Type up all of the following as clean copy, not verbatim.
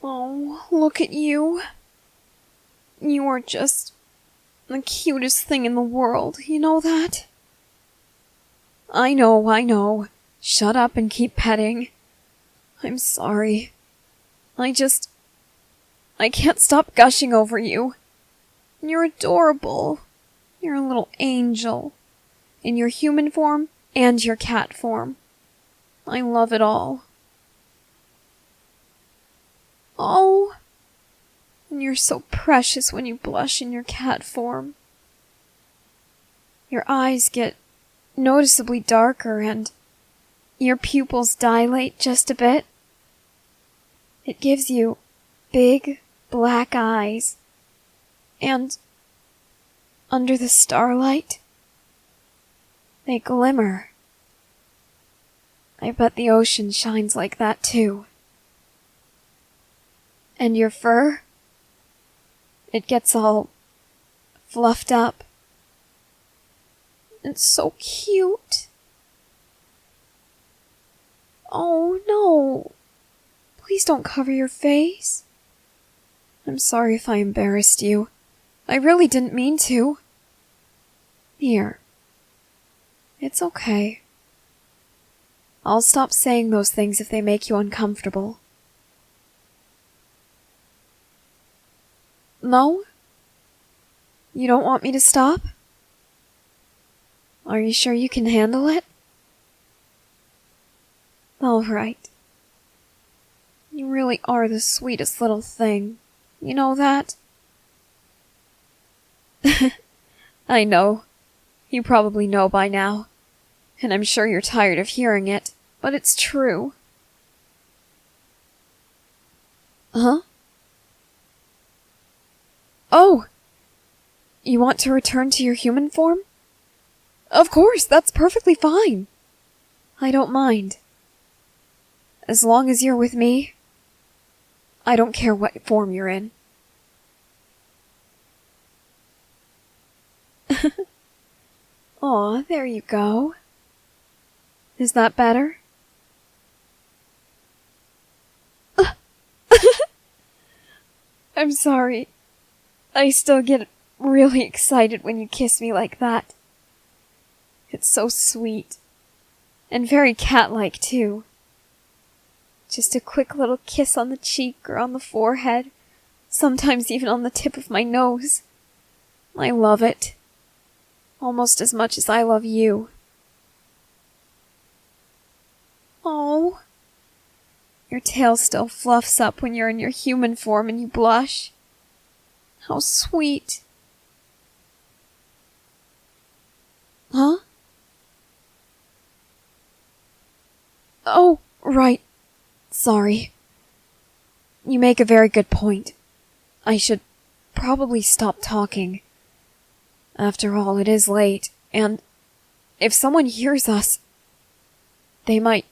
Oh, look at you. You are just the cutest thing in the world, you know that? I know. Shut up and keep petting. I'm sorry. I can't stop gushing over you. You're adorable. You're a little angel. In your human form and your cat form. I love it all. Oh, and you're so precious when you blush in your cat form. Your eyes get noticeably darker and your pupils dilate just a bit. It gives you big black eyes. And under the starlight, they glimmer. I bet the ocean shines like that too. And your fur? It gets all fluffed up. It's so cute. Oh no. Please don't cover your face. I'm sorry if I embarrassed you. I really didn't mean to. Here. It's okay. I'll stop saying those things if they make you uncomfortable. No? You don't want me to stop? Are you sure you can handle it? All right. You really are the sweetest little thing. You know that? I know. You probably know by now. And I'm sure you're tired of hearing it, but it's true. Huh? Oh! You want to return to your human form? Of course, that's perfectly fine. I don't mind. As long as you're with me, I don't care what form you're in. Aw, there you go. Is that better? I'm sorry. I still get really excited when you kiss me like that. It's so sweet. And very cat-like, too. Just a quick little kiss on the cheek or on the forehead. Sometimes even on the tip of my nose. I love it. Almost as much as I love you. Oh. Your tail still fluffs up when you're in your human form and you blush. How sweet. Huh? Oh, right. Sorry. You make a very good point. I should probably stop talking. After all, it is late, and if someone hears us, they might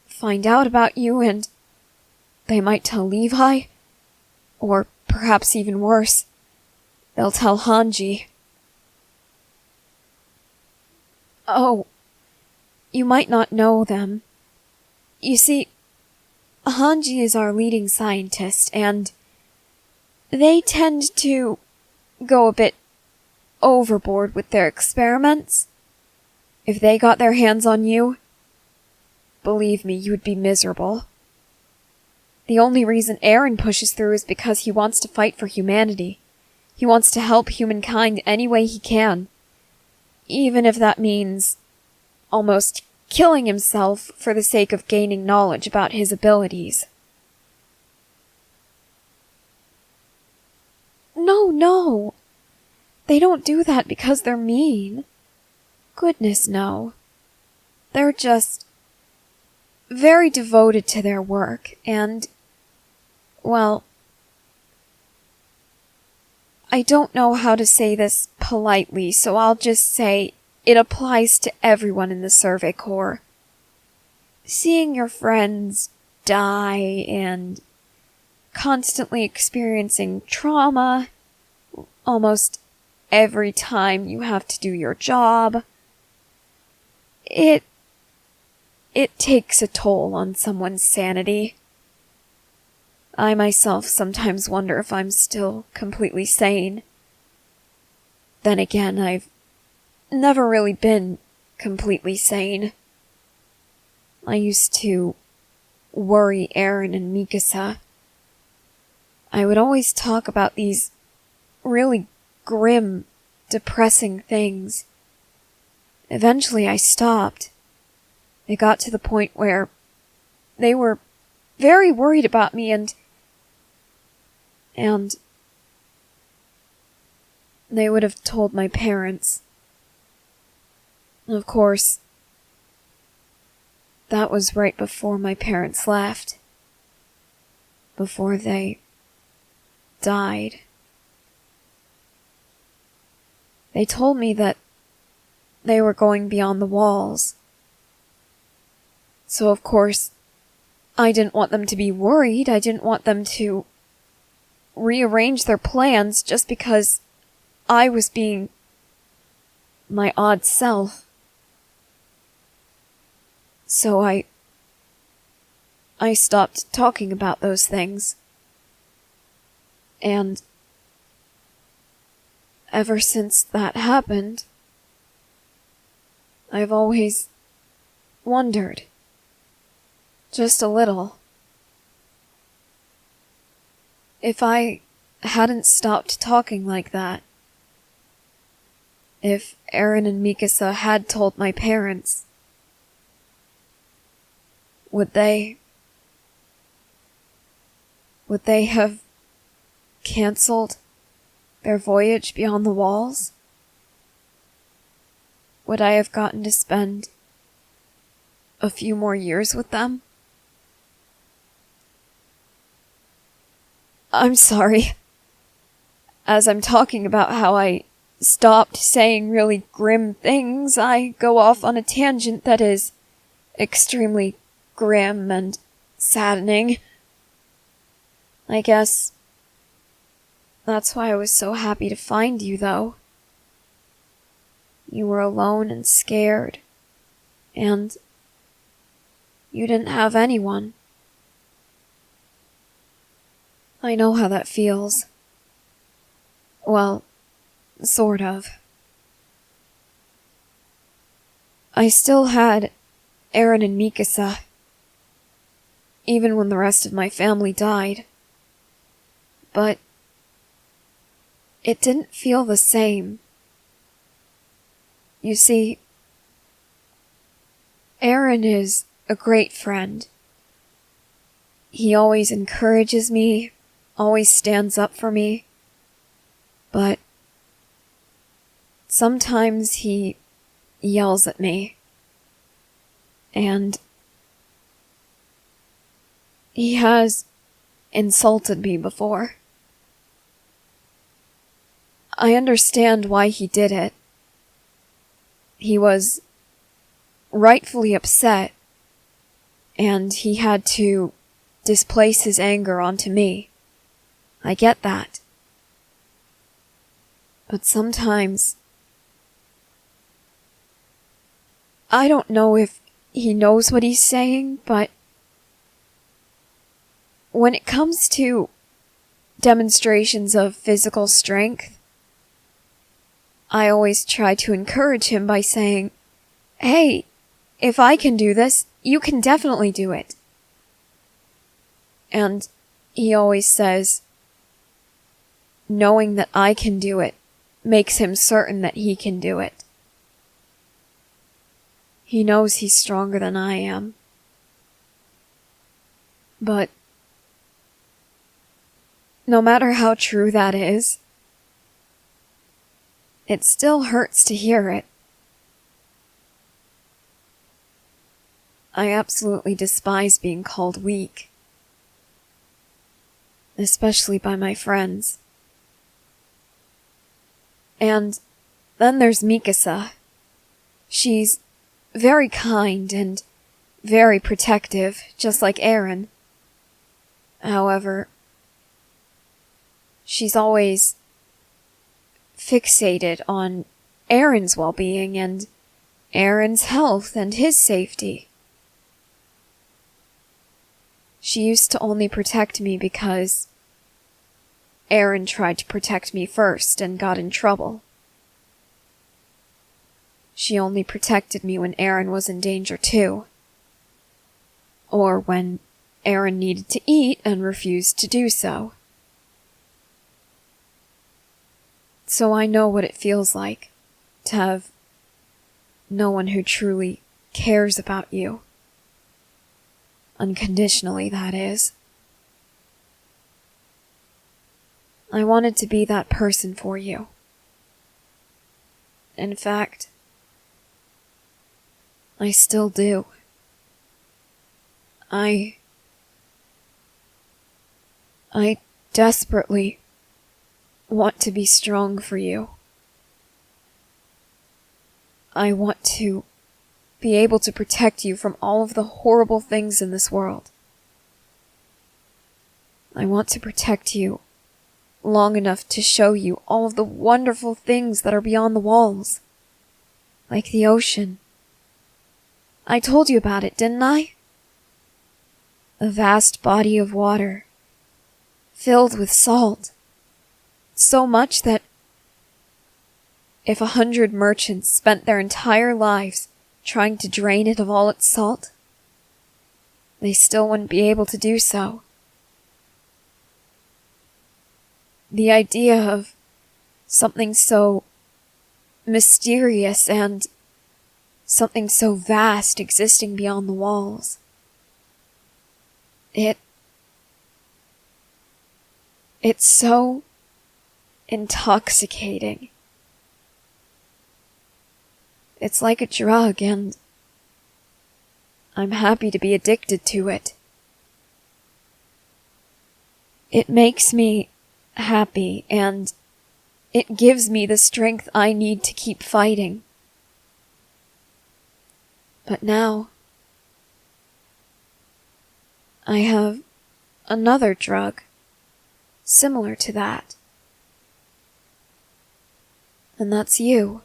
find out about you and they might tell Levi, or perhaps even worse, they'll tell Hanji. Oh, you might not know them. You see, Hanji is our leading scientist, and they tend to go a bit overboard with their experiments. If they got their hands on you, believe me, you would be miserable. The only reason Aaron pushes through is because he wants to fight for humanity. He wants to help humankind any way he can. Even if that means almost killing himself for the sake of gaining knowledge about his abilities. No. They don't do that because they're mean. Goodness, no. They're just very devoted to their work, and, well, I don't know how to say this politely, so I'll just say it applies to everyone in the Survey Corps. Seeing your friends die and constantly experiencing trauma almost every time you have to do your job, it takes a toll on someone's sanity. I myself sometimes wonder if I'm still completely sane. Then again, I've never really been completely sane. I used to worry Aaron and Mikasa. I would always talk about these really grim, depressing things. Eventually I stopped. It got to the point where they were very worried about me and they would have told my parents. Of course, that was right before my parents left. Before they died. They told me that they were going beyond the walls. So of course, I didn't want them to be worried. I didn't want them to rearrange their plans just because I was being my odd self. So I stopped talking about those things. And ever since that happened, I've always wondered. Just a little. If I hadn't stopped talking like that, if Aaron and Mikasa had told my parents, would they have cancelled their voyage beyond the walls? Would I have gotten to spend a few more years with them? I'm sorry. As I'm talking about how I stopped saying really grim things, I go off on a tangent that is extremely grim and saddening. I guess that's why I was so happy to find you, though. You were alone and scared, and you didn't have anyone. I know how that feels. Well, sort of. I still had Aaron and Mikasa, even when the rest of my family died. But it didn't feel the same. You see, Aaron is a great friend. He always encourages me, always stands up for me. But sometimes he yells at me. And he has insulted me before. I understand why he did it. He was rightfully upset, and he had to displace his anger onto me. I get that. But sometimes, I don't know if he knows what he's saying, but when it comes to demonstrations of physical strength, I always try to encourage him by saying, "Hey, if I can do this, you can definitely do it." And he always says, knowing that I can do it makes him certain that he can do it. He knows he's stronger than I am. But no matter how true that is, it still hurts to hear it. I absolutely despise being called weak. Especially by my friends. And then there's Mikasa. She's very kind and very protective, just like Aaron. However, she's always fixated on Aaron's well-being and Aaron's health and his safety. She used to only protect me because Aaron tried to protect me first and got in trouble. She only protected me when Aaron was in danger too. Or when Aaron needed to eat and refused to do so. So I know what it feels like to have no one who truly cares about you. Unconditionally, that is. I wanted to be that person for you. In fact, I still do. I desperately want to be strong for you. I want to be able to protect you from all of the horrible things in this world. I want to protect you long enough to show you all of the wonderful things that are beyond the walls. Like the ocean. I told you about it, didn't I? A vast body of water, filled with salt. So much that if 100 merchants spent their entire lives trying to drain it of all its salt, they still wouldn't be able to do so. The idea of something so mysterious and something so vast existing beyond the walls. It's so intoxicating. It's like a drug, and I'm happy to be addicted to it. It makes me happy, and it gives me the strength I need to keep fighting. But now, I have another drug, similar to that. And that's you.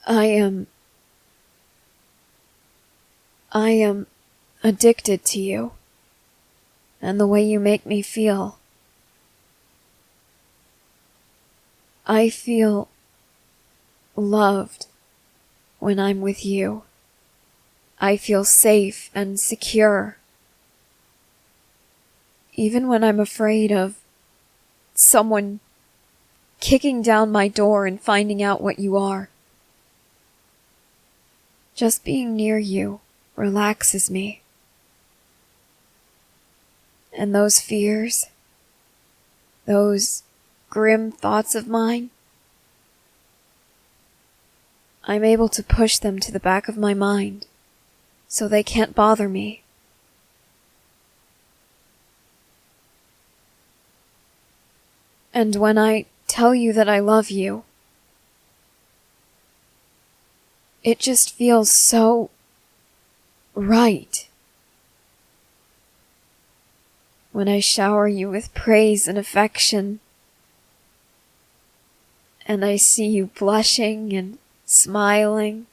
I am addicted to you, and the way you make me feel. I feel loved when I'm with you. I feel safe and secure. Even when I'm afraid of someone kicking down my door and finding out what you are. Just being near you relaxes me. And those fears, those grim thoughts of mine, I'm able to push them to the back of my mind so they can't bother me. And when I tell you that I love you, it just feels so right. When I shower you with praise and affection, and I see you blushing and smiling,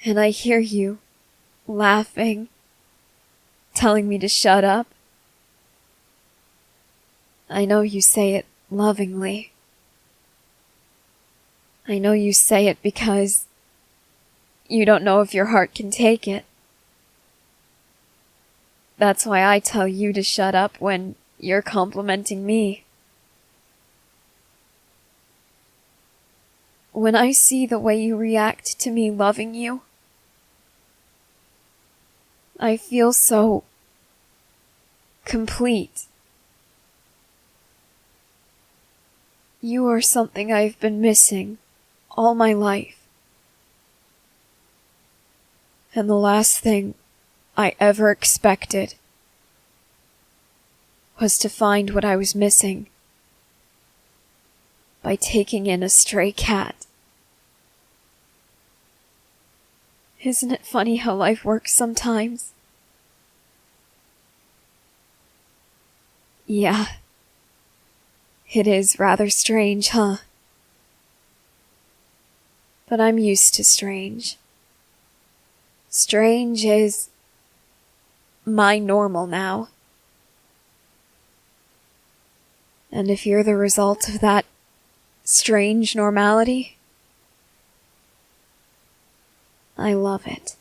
and I hear you laughing, telling me to shut up. I know you say it lovingly. I know you say it because you don't know if your heart can take it. That's why I tell you to shut up when you're complimenting me. When I see the way you react to me loving you, I feel so complete. You are something I've been missing all my life. And the last thing I ever expected was to find what I was missing by taking in a stray cat. Isn't it funny how life works sometimes? Yeah. It is rather strange, huh? But I'm used to strange. Strange is my normal now. And if you're the result of that strange normality, I love it.